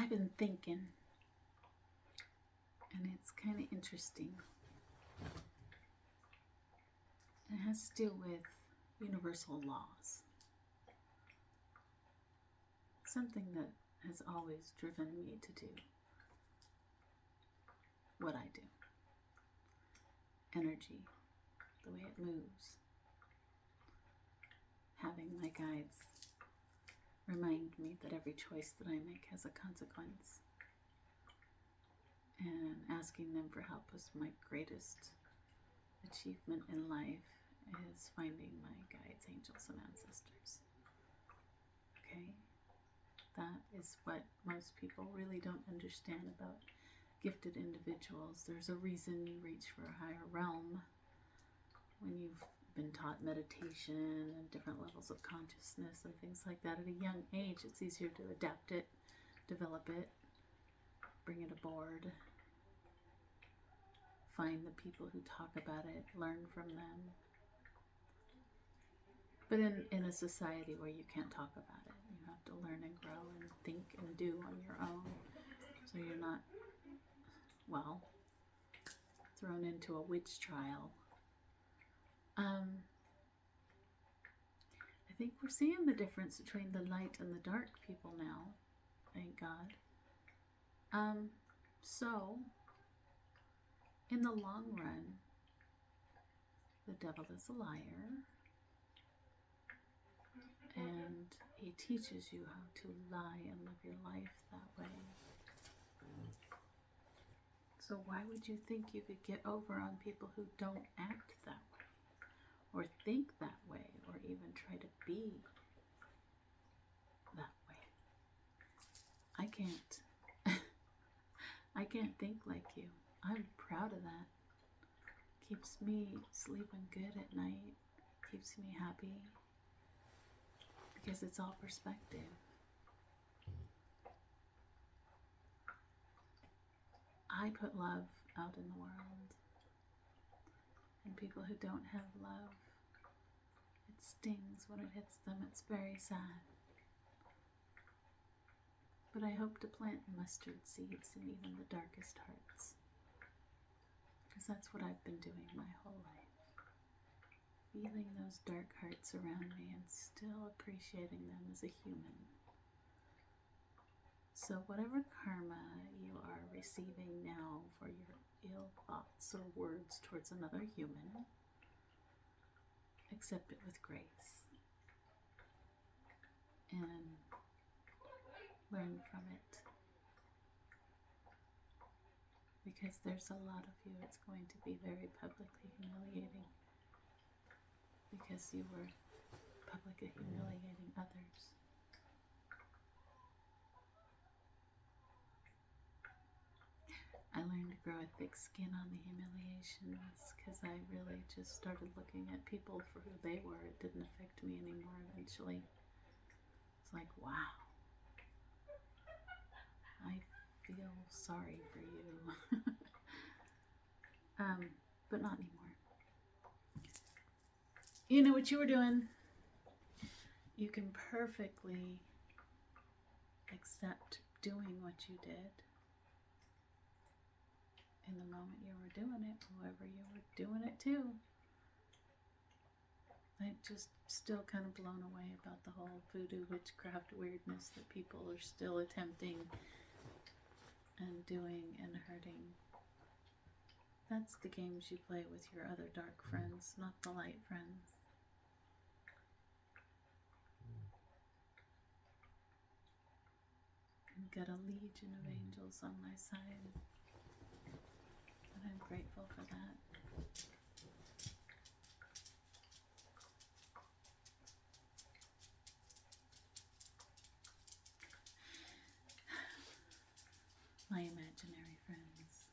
I've been thinking, and it's kind of interesting. It has to do with universal laws. Something that has always driven me to do what I do. Energy, the way it moves. Having my guides remind me that every choice that I make has a consequence. And asking them for help was my greatest achievement in life, is finding my guides, angels, and ancestors. Okay? That is what most people really don't understand about gifted individuals. There's a reason you reach for a higher realm when you've been taught meditation and different levels of consciousness and things like that. At a young age, it's easier to adapt it, develop it, bring it aboard, find the people who talk about it, learn from them. But in a society where you can't talk about it, you have to learn and grow and think and do on your own. So you're not, well, thrown into a witch trial. I think we're seeing the difference between the light and the dark people now. Thank God. So, in the long run, the devil is a liar. And he teaches you how to lie and live your life that way. So why would you think you could get over on people who don't act that way, or think that way, or even try to be that way? I can't. I can't think like you. I'm proud of that. Keeps me sleeping good at night. Keeps me happy. Because it's all perspective. I put love out in the world. And people who don't have love, it stings when it hits them. It's very sad. But I hope to plant mustard seeds in even the darkest hearts. Because that's what I've been doing my whole life. Feeling those dark hearts around me and still appreciating them as a human. So whatever karma you are receiving now for your ill thoughts or words towards another human, accept it with grace and learn from it. Because there's a lot of you, it's going to be very publicly humiliating. Because you were publicly humiliating others. I learned to grow a thick skin on the humiliations because I really just started looking at people for who they were. It didn't affect me anymore eventually. It's like, wow. I feel sorry for you. But not anymore. You know what you were doing. You can perfectly accept doing what you did in the moment you were doing it, whoever you were doing it to. I'm just still kind of blown away about the whole voodoo witchcraft weirdness that people are still attempting and doing and hurting. That's the games you play with your other dark friends, not the light friends. I've got a legion of angels on my side. And I'm grateful for that. My imaginary friends.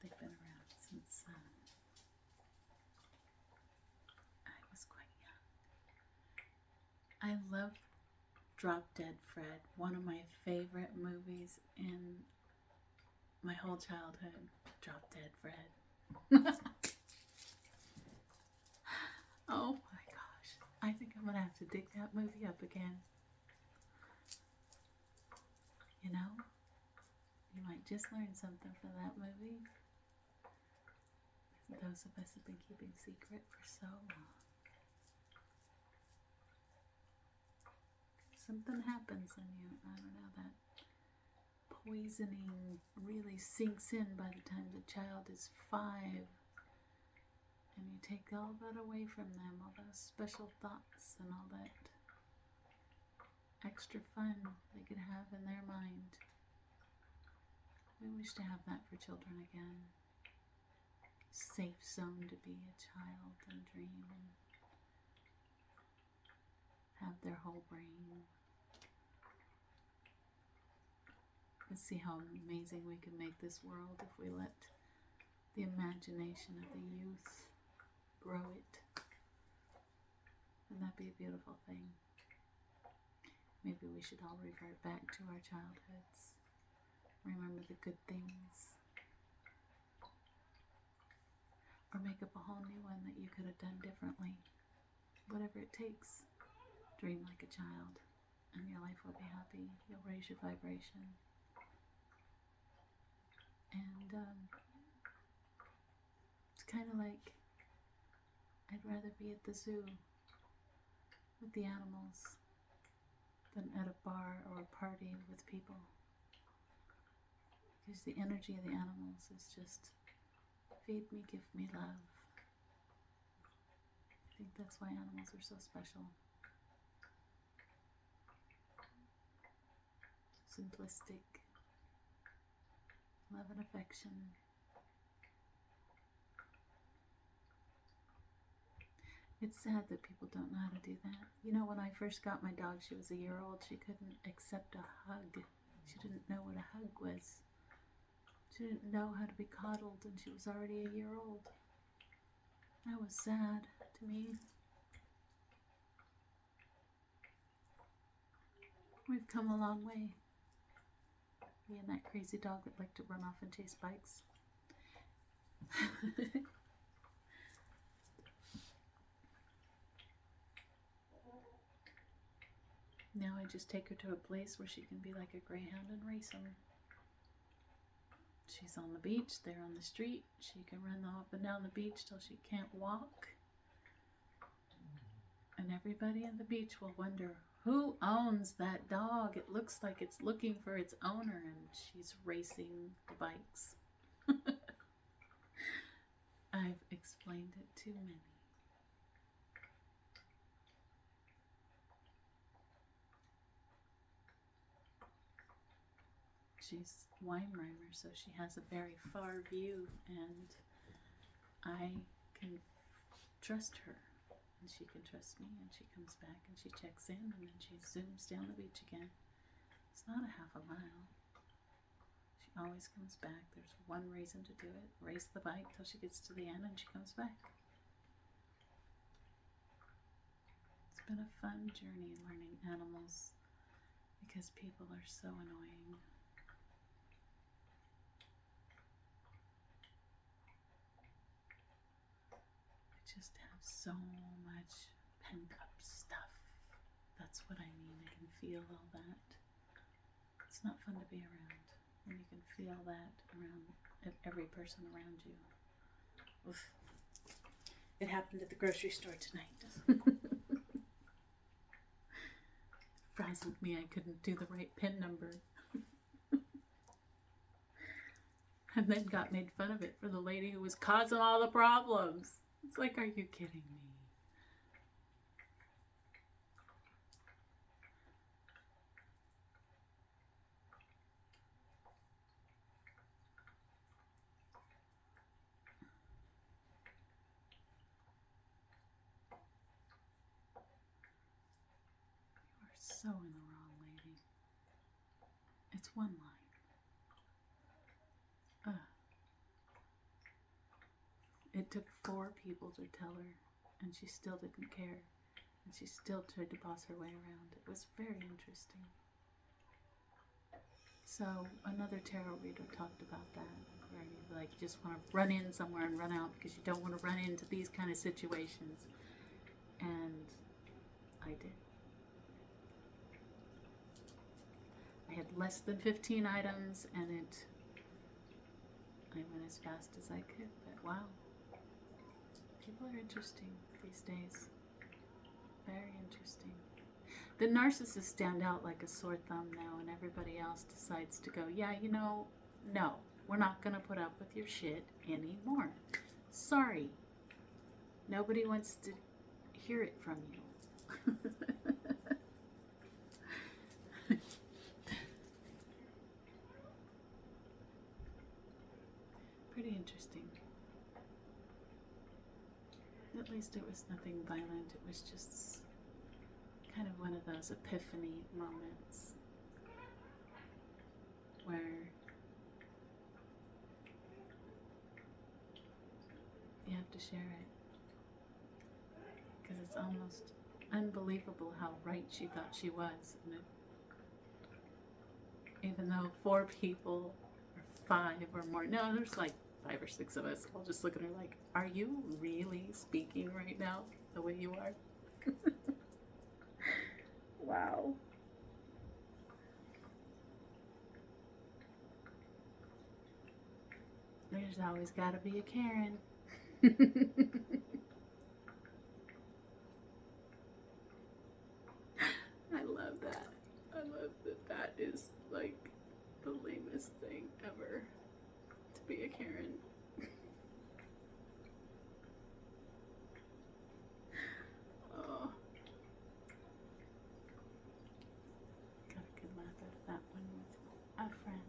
They've been around since I was quite young. I love Drop Dead Fred, one of my favorite movies in my whole childhood. Drop Dead Fred. Oh my gosh. I think I'm going to have to dig that movie up again. just learned something from that movie. Those of us have been keeping secret for so long. Something happens and you, I don't know, that poisoning really sinks in by the time the child is 5. And you take all that away from them, all those special thoughts and all that extra fun they could have in their mind. We wish to have that for children again. Safe zone to be a child and dream and have their whole brain. Let's see how amazing we can make this world if we let the imagination of the youth grow it. Wouldn't that be a beautiful thing? Maybe we should all revert back to our childhoods. Remember the good things. Or make up a whole new one that you could have done differently. Whatever it takes. Dream like a child, and your life will be happy. You'll raise your vibration. And it's kind of like I'd rather be at the zoo with the animals than at a bar or a party with people. Because the energy of the animals is just feed me, give me love. I think that's why animals are so special. Simplistic, love and affection. It's sad that people don't know how to do that. You know, when I first got my dog, she was a year old. She couldn't accept a hug. She didn't know what a hug was. She didn't know how to be coddled, and she was already a year old. That was sad to me. We've come a long way. Me and that crazy dog that liked to run off and chase bikes. Now I just take her to a place where she can be like a greyhound and race them. She's on the beach, they're on the street. She can run up and down the beach till she can't walk. And everybody on the beach will wonder, who owns that dog? It looks like it's looking for its owner, and she's racing the bikes. I've explained it to many. She's Weimaraner, so she has a very far view, and I can trust her, and she can trust me, and she comes back and she checks in, and then she zooms down the beach again. It's not a half a mile. She always comes back. There's one reason to do it. Race the bike till she gets to the end and she comes back. It's been a fun journey in learning animals because people are so annoying. Just have so much pent up stuff. That's what I mean. I can feel all that. It's not fun to be around when you can feel that around every person around you. Oof. It happened at the grocery store tonight. Frazzled me. I couldn't do the right PIN number. And then got made fun of it for the lady who was causing all the problems. It's like, are you kidding me? You are so in the wrong, lady. It's one line. It took 4 people to tell her, and she still didn't care. And she still tried to boss her way around. It was very interesting. So another tarot reader talked about that, where you just want to run in somewhere and run out because you don't want to run into these kind of situations. And I did. I had less than 15 items, and it I went as fast as I could, but wow. People are interesting these days. Very interesting. The narcissists stand out like a sore thumb now, and everybody else decides to go, yeah, you know, no, we're not going to put up with your shit anymore. Sorry. Nobody wants to hear it from you. Pretty interesting. At least it was nothing violent. It was just kind of one of those epiphany moments where you have to share it. Because it's almost unbelievable how right she thought she was. And even though 4 people or 5 or more, no, there's like 5 or 6 of us, I'll just look at her like, are you really speaking right now the way you are? Wow. There's always got to be a Karen. I love that. I love that that is like the lamest thing ever, to be a Karen. Oh. Got a good laugh out of that one with a friend.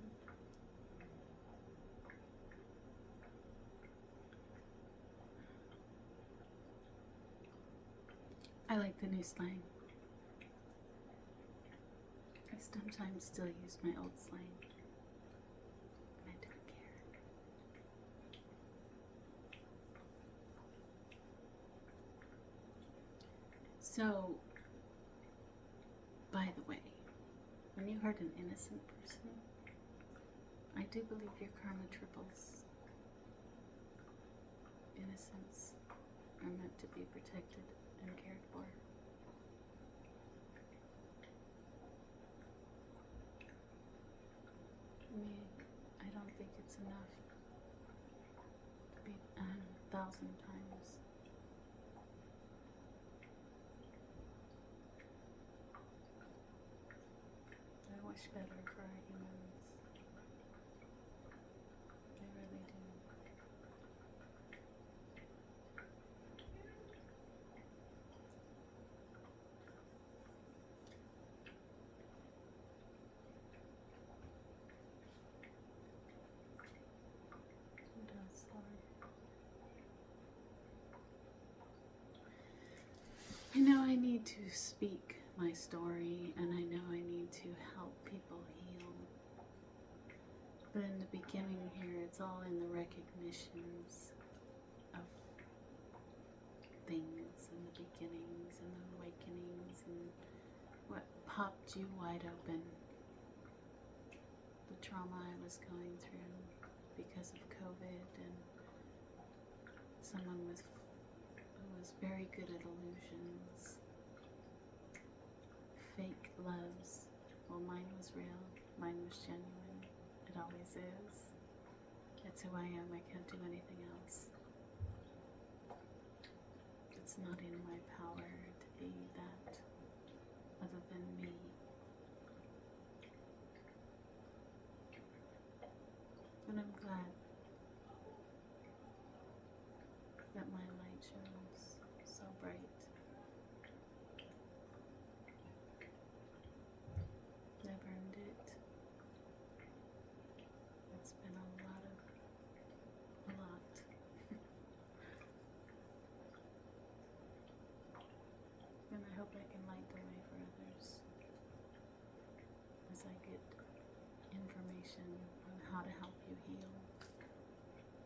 I like the new slang. I sometimes still use my old slang. I don't care. So, by the way, when you hurt an innocent person, I do believe your karma triples. Innocents are meant to be protected and cared for. I don't think it's enough to be 1,000 times. I wish better for our humans. I really do. Who does, Lord? I know I need to speak my story, and I know I need to help people heal. But in the beginning here, it's all in the recognitions of things, and the beginnings, and the awakenings, and what popped you wide open. The trauma I was going through because of COVID, and someone who was very good at illusions. Fake loves. Well, mine was real. Mine was genuine. It always is. It's who I am. I can't do anything else. It's not in my power to be that other than me. And I'm glad that my light shows so bright. I've earned it. It's been a lot. And I hope I can light the way for others as I get information on how to help you heal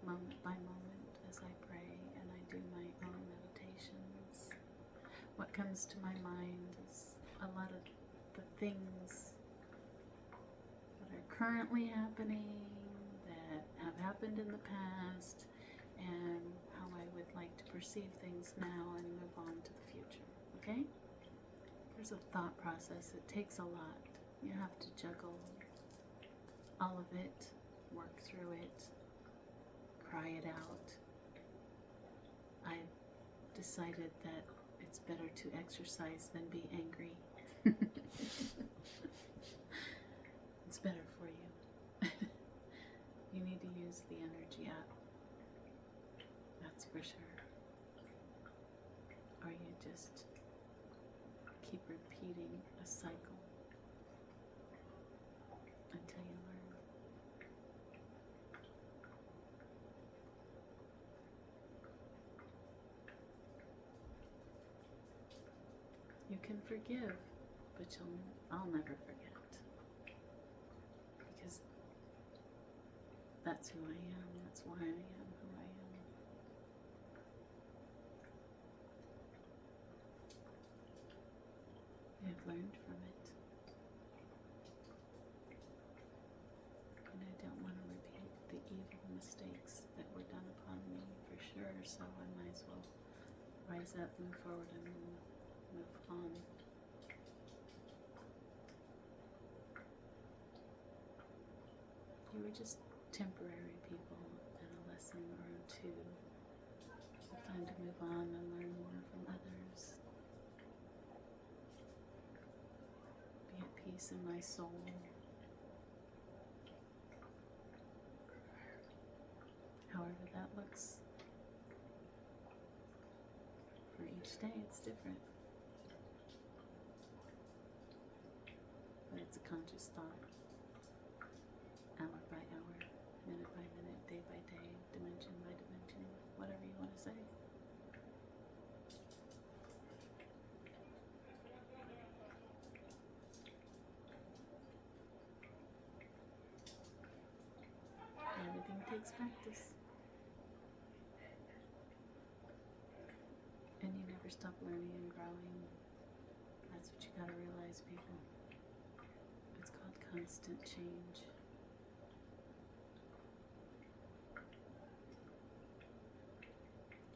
moment by moment as I pray and I do my own meditations. What comes to my mind is a lot of the things that are currently happening, that have happened in the past, and how I would like to perceive things now and move on to the future. Okay? There's a thought process. It takes a lot. You have to juggle all of it, work through it, cry it out. I've decided that it's better to exercise than be angry. It's better for you. You need to use the energy up. That's for sure. Or you just keep repeating a cycle until you learn. You can forgive, but I'll never forget. Because that's who I am. That's why I am who I am. I've learned from it. And I don't want to repeat the evil mistakes that were done upon me for sure, so I might as well rise up, move forward, and move on. You were just temporary people and a lesson or two. Time to move on and learn more from others. Be at peace in my soul. However that looks. For each day it's different. But it's a conscious thought. Hour by hour, minute by minute, day by day, dimension by dimension, whatever you want to say. Everything takes practice. And you never stop learning and growing. That's what you gotta realize, people. It's called constant change.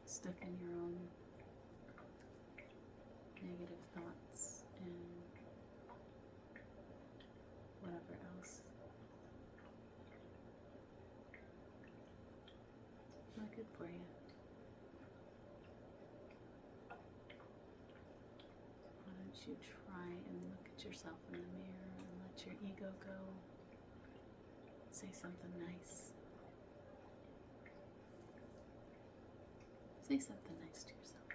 Stuck in your own negative thoughts and whatever else. Not good for you. Why don't you try and look at yourself in the mirror and let your ego go? Say something nice. Say something nice to yourself.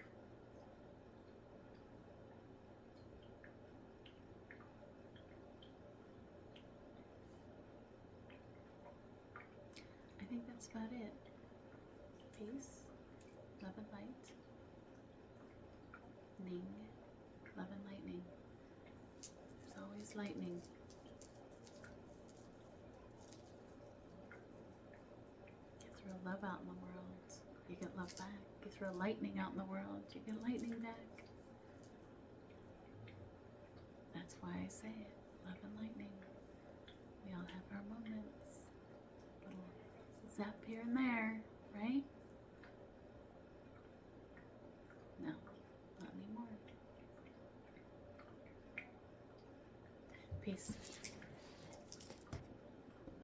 I think that's about it. Peace, love and light. Ning, love and lightning. There's always lightning. You throw love out in the world, you get love back. You throw lightning out in the world, you get lightning back. That's why I say it, love and lightning. We all have our moments. Little zap here and there, right? No, not anymore. Peace.